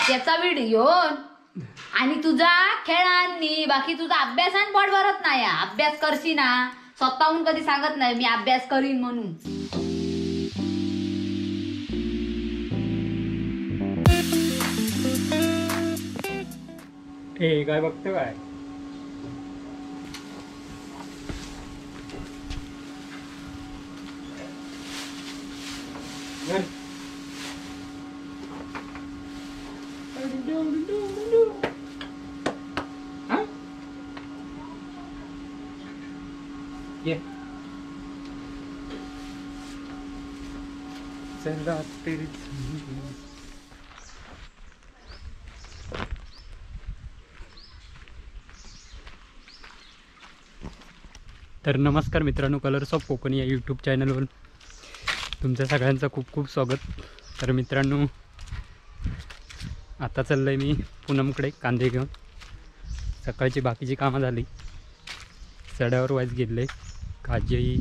त्याचा व्हिडिओ आणि तुझा खेळांनी बाकी तुझा अभ्यासान पोट भरत नाही. अभ्यास करशी ना, स्वतःहून कधी सांगत नाही मी अभ्यास करीन म्हणून. काय बघतो काय? ये चला तेरी तर नमस्कार मित्रांनो, कलर्स ऑफ कोकण या यूट्यूब चॅनलवर तुमच्या सगळ्यांचं खूप खूप स्वागत. तर मित्रांनो, आता चाललं आहे मी पूनमकडे कांदे घेऊन. सकाळची बाकीची कामं झाली, सड्यावर वाईज गेले, काजीही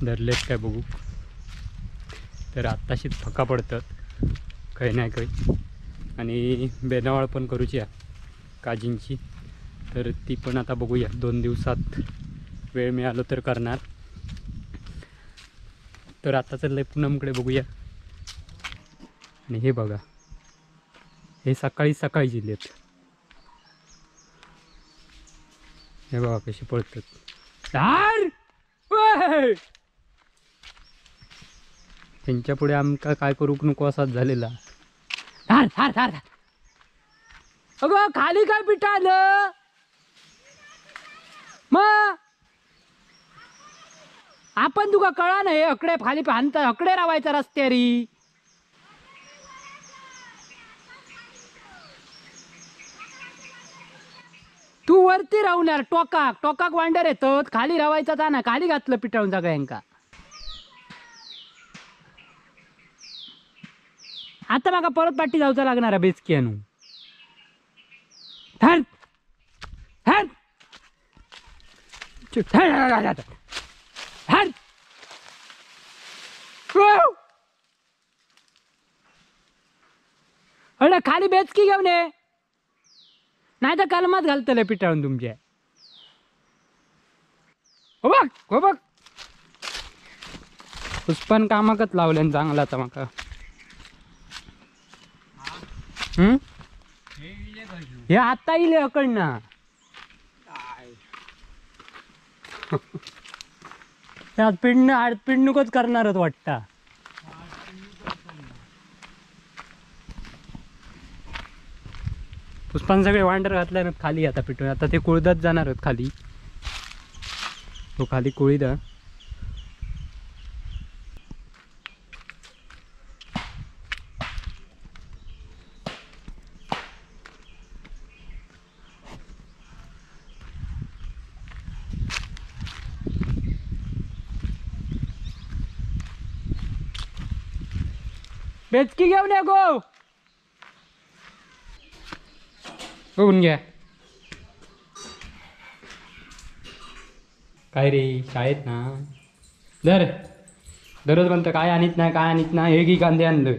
धरलेत काय बघू. तर आत्ताशीच फका पडतात काही नाही काही, आणि बेनावळ पण करूची आहे काजींची. तर ती पण आता बघूया, 2 दिवसात वेळ मिळालो तर करणार. तर आता चाललं आहे पूनमकडे, बघूया. आणि हे बघा, हे सकाळी सकाळी जिल्ह्यात हे बघा कशी पळतात. त्यांच्या पुढे आमका काय करू नको असाच झालेला. अगं खाली काय पिठालं मग आपण तुका कळा नाही, अकडे खाली आणता अकडे रावायचा रस्त्यारी. तू वरती राहणार, टोकाक टोकाक वांडर येतात, खाली रावायचा जा ना. खाली घातलं पिटाळून सगळ्यांका. आता माका परत पाठी जाऊचा लागणार बेचकी आणू. अरे खाली बेचकी घेऊन ये, नाही तर कलमात घालतले पिटाळून तुमच्या. हो बघ हो बघ, पुष्पान कामाकच लावल्यान चांगला आता माका. हे आता येईल अकडना. त्यात पिडणूकच करणारच वाटता. पुष्पान सगळे वांडर घातल्या ना खाली आता पिटून. आता ते कुळदात जाणार आहेत खाली, तो खाली कुळीदा. बेचकी घेऊन या गो, बघून घ्या. काय रे शाळेत ना दररोज म्हणतं काय आणत नाही काय आणत नाही. हे की कांदे आणलं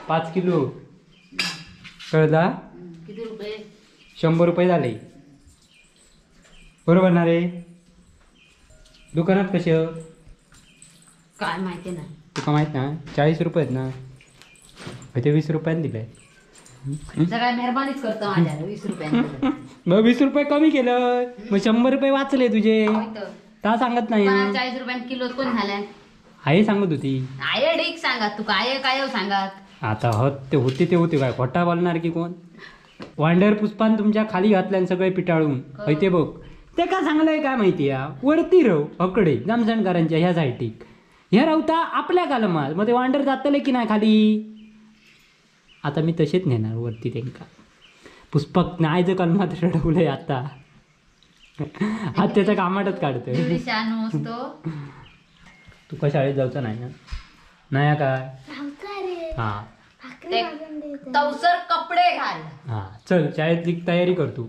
5 किलो. कळला? किती रुपये? 100 रुपये झाले. बरोबर ना रे? दुकानात कसे काय माहिती नाही तुका माहित ना. 40 रुपये आहेत ना, ते 20 रुपयाने दिलंय. सगळ्या मेहरबानीच करतो माझ्या 20 रुपयांनी. मग 20 रुपये कमी केलं, मग 100 रुपये वाचले तुझे. का सांगत नाही? 40 रुपयांनी किलो कोण झाल्या? आई सांगत होती. आय ठीक सांगा, तू काय काय सांगात. आता ते होते काय खोटा बोलणार की कोण? वांडर पुष्पान तुमच्या खाली घातल्यान सगळे पिटाळून. ते बघ, ते का सांगलंय काय माहिती या, वरती राहू अकडे जामसणकारांच्या ह्या साईटीक. ह्या रावता आपल्या कालमात, मग ते वांडर जातले की नाही खाली. आता मी तसेच नेणार वरती त्यांका. पुष्पक नाही जर कलमात रडवलंय आता. हा त्याचा कामाटच काढतोय. तुका शाळेत जायचं नाही ना? नाही काय? हा तवसर कपडे घाल. हा चल शाळेतली तयारी कर तू.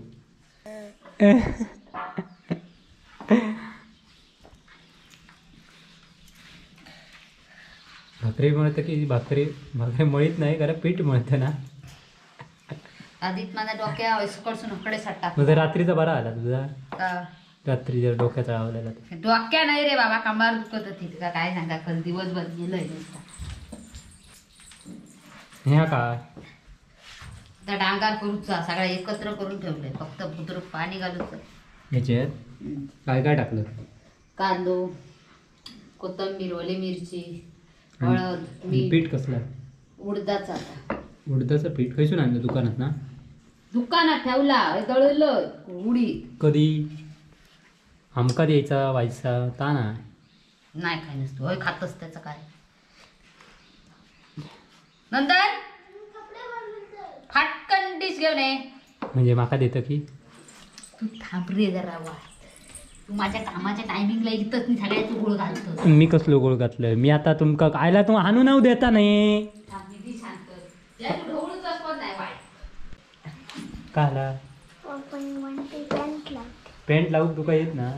भाकरी मळतं की भाकरी मळीत नाही कारण पीठ मळतं ना. आधीच माझ्या डोक्या कडसून हकडे सट्टा तुझा रात्रीचा बरा आला तुझा. का रात्री डोक्याचा आवलेला डोक्या नाही रे बाबा, कंबार दुखत होती का काय सांगा, कल दिवसभर गेलंय ह्या काय त्या डांगार करूचा सगळा एकत्र करून ठेवलंय, फक्त बुद्रुक पाणी घालूच. याच्यात काय काय टाकलं? कांदो, कोथिंबीर, ओली मिरची, हळद, मीठ. पीठ कसलं? उडदाचा. उडदाचं पीठ खैसून आणलं दुकानात ना? दुकानात ठेवला दळलं उडी. कधी आमका द्यायचा व्हायचा ता ना नाही काय नसतो होय, खातच त्याचं काय. नंतर फाटकन डिश घेऊन ये. म्हणजे माका देतं की तू थांब रे जरा वा, तू माझ्या कामाच्या टायमिंगला इथंच नाही सगळ्याच गुळ घालतो. मी कसलो गोळ घातलं? मी आता तुमका आयला तू आणू नाव देता नाही काला पॅन्ट लावून तुका येत ना?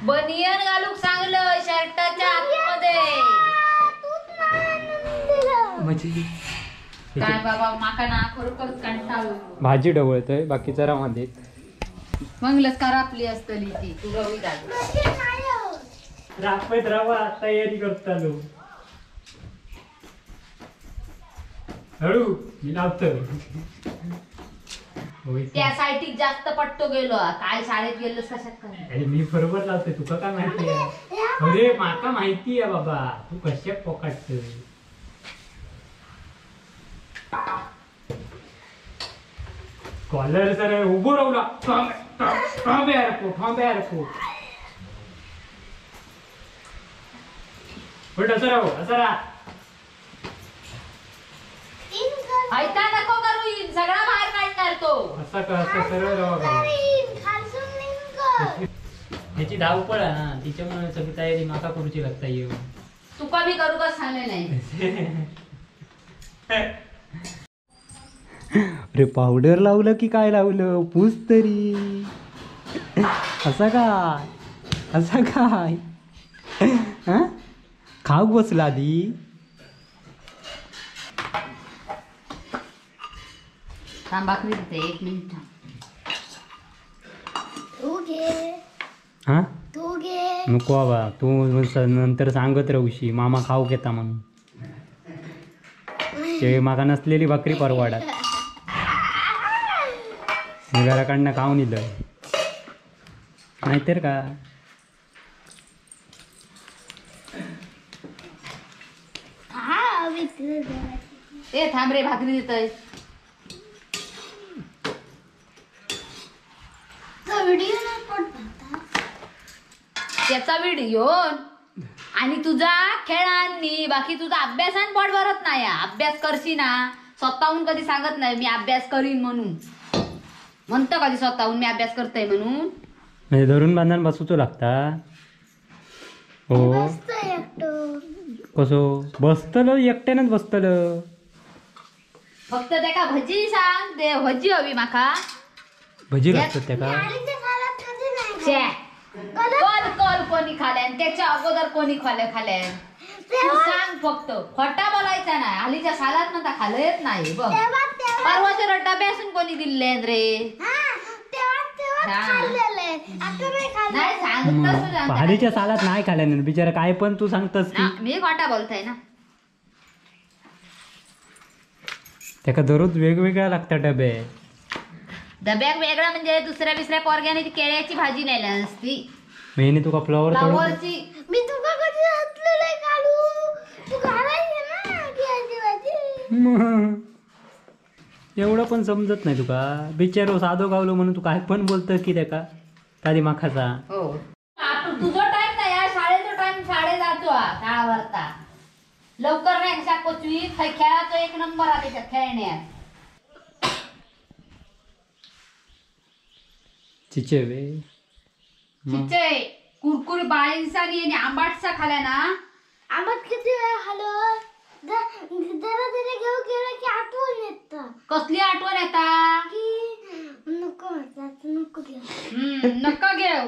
बनियन घालूक सांगलं शर्टाच्या आतमध्ये. म्हणजे काय बाबा माका ना खरोखरच कंटाळलो. भाजी डवळतोय बाकीचा रामध्ये मग लस्कार आपली असतली ती तू गवी घाल. राखवत राहा तयारी करतालो. हळू मी लावतो. त्या साईटीत जास्त पट्टो गेलो, काय शाळेत गेलोस कशात काय. अरे मी बरोबर लावतोय, तुका काय माहिती आहे? अरे माका माहिती आहे बाबा, तू कशा पोकाटतोय. कॉलर सर उभो राहला असं राहू असं राहा. ऐका नको करू, सगळा बाहेर काढणार तो. असा का असं सरळ राहा. ह्याची धावपळ आहे ना, तिच्यामुळे सगळी तयारी माका करूची लागता येऊ. तुका मी करू का सांगले नाही. अरे पावडर लावलं की काय लावलं? पूस तरी. असं काय असं काय हा? खाऊक बसला आधी. थांब भाकरी देते 1 मिनिट. हा नको बाबा, तू नंतर सांगत राहूशी मामा खाऊ घेता म्हणून. ते माका नसलेली भाकरी परवाडात मी घराकडनं खाऊन दिलं नाहीतर का. ए थांब रे भाकरी देतोय. त्याचा व्हिडिओ आणि तुझा खेळांनी, बाकी तुझा अभ्यासान पोट भरत नाही. अभ्यास करशी ना, स्वतःहून कधी सांगत नाही मी अभ्यास करीन म्हणून. म्हणतो कधी स्वतःहून मी अभ्यास करतोय म्हणून? म्हणजे धरून बांधून बसूचो लागता. हो कसो बसतलो? एकट्यानंच बसतलं. फक्त त्याका भजी सांग, ते भजी हवी माका. भजी लागतात त्याका. कल कल कोणी खाल्यान, त्याच्या अगोदर कोणी खाल्यान तू सांग. फक्त खोटा बोलायचा नाही. हल्लीच्या सालात म्हणता खाल्लं येत नाही. बघ परवाच्या डब्यासून कोणी दिले रे. नाही सांगतच भारीच्या सालात नाही खाल्यानं बिचारा काय पण तू सांगतस की. मी खोटा बोलताय ना. त्याका दररोज वेगवेगळ्या लागतात डबे. डब्याक वेगळा म्हणजे दुसऱ्या बिसऱ्या पोरग्याने ती केळ्याची भाजी नेल्या नसती. मेहनी तुका फ्लावरची. मी तुका कधी घातलेलं काढू, तू घालायचं ना केळ्याची भाजी. एवढं पण समजत नाही तुका. बिचारो साधो गावलो म्हणून तू काय पण बोलतं की त्याका तारी माखाचा. हो तुझं टाइम नाही या शाळेचा टाइम, शाळेत जातो शाळा भरता लवकर नाही. कशा कोचवी खेळाचं 1 नंबर आहे त्याच्यात खेळण्यात. चिचे वे चिचे कुरकुरी बाळींसानी आणि आंबाटसा खाल्या ना. आंबट किती वेळा खालो, जरा जरा घेऊ गेलं की आठवण येतं. कसली आठवण येता की नको नको घेऊ. नका घेऊ.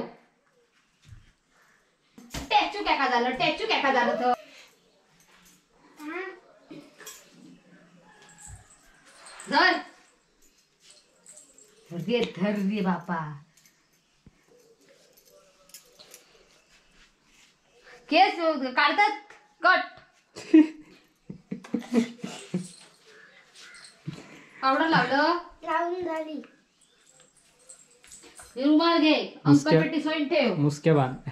टॅचू काय का झालं, टॅचू काय का झालं तर धर धर रे बापा. केस काढतात कट. पावडर लावलं. लावून झाली. हे रुमाल घे. अंकलपेटी सोडून ठेव. मुसके बांध.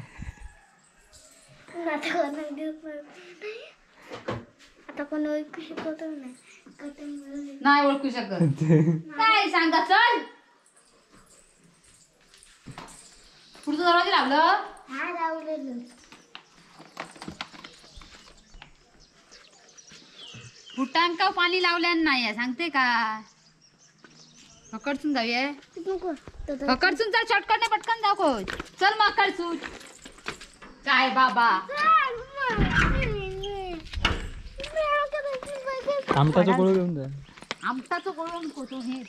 आता कोण ओळखू शकत नाही. नाही ओळखू शकत. काय सांगा चल. पुढचं दरवाजे लावलं. हा लावलेलं. फुटांका पाणी लावल्यान नाही सांगते का. हकडसून जाऊया. हकडसून चल शॉर्टकट पटकन दाखव. चल मग हकडसून. काय बाबा आमटाचं गोळ घेऊन जा. आमटाचं गोळून कोतो हे.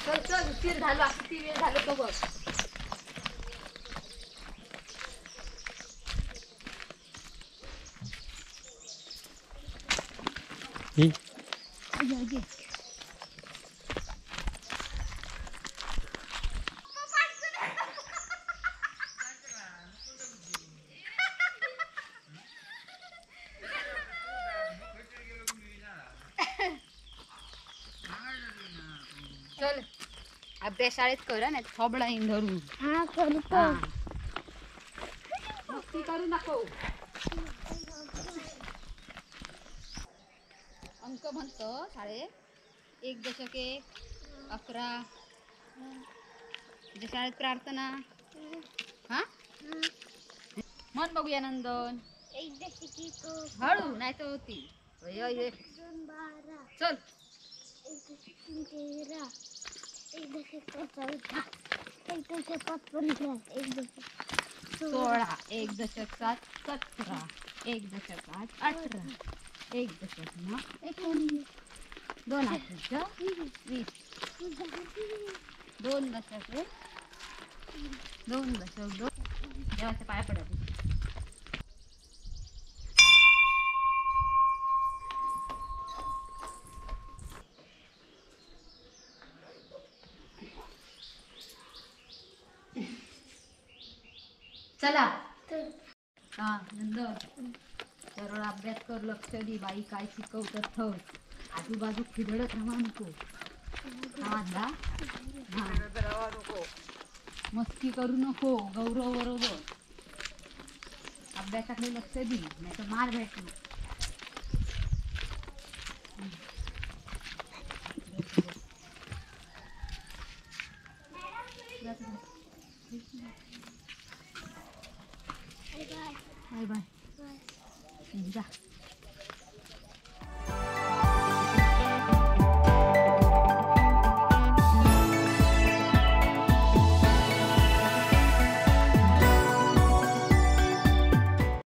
चल चल उशीर झाला. किती वेळ झालो तो बघ. ही चल अभ्यास शाळेत कर ना थोबडा येईन धरून. हा करतो. मस्ती करू नको. अंक म्हणतो शाळेत 1.1 11 म्हणजे शाळेत प्रार्थना. हा मन बघूया नंदन. 1.1 हळू नाही तर होती. चल 1.13 1.14 1.15 16 1.7 17 1.8 18 1.9 19 2 20 2.1 2.2 देवाच्या पाया पडत. चला हा नंदन सरळ अभ्यास कर. लक्ष दे. बाई काय शिकवतात ठेव. आजूबाजू खिदळत राहा नको. हा मस्ती करू नको. गौरव बरोबर अभ्यासाकडे लक्ष दे नाही तर मार भेटणार. Bye bye. जा.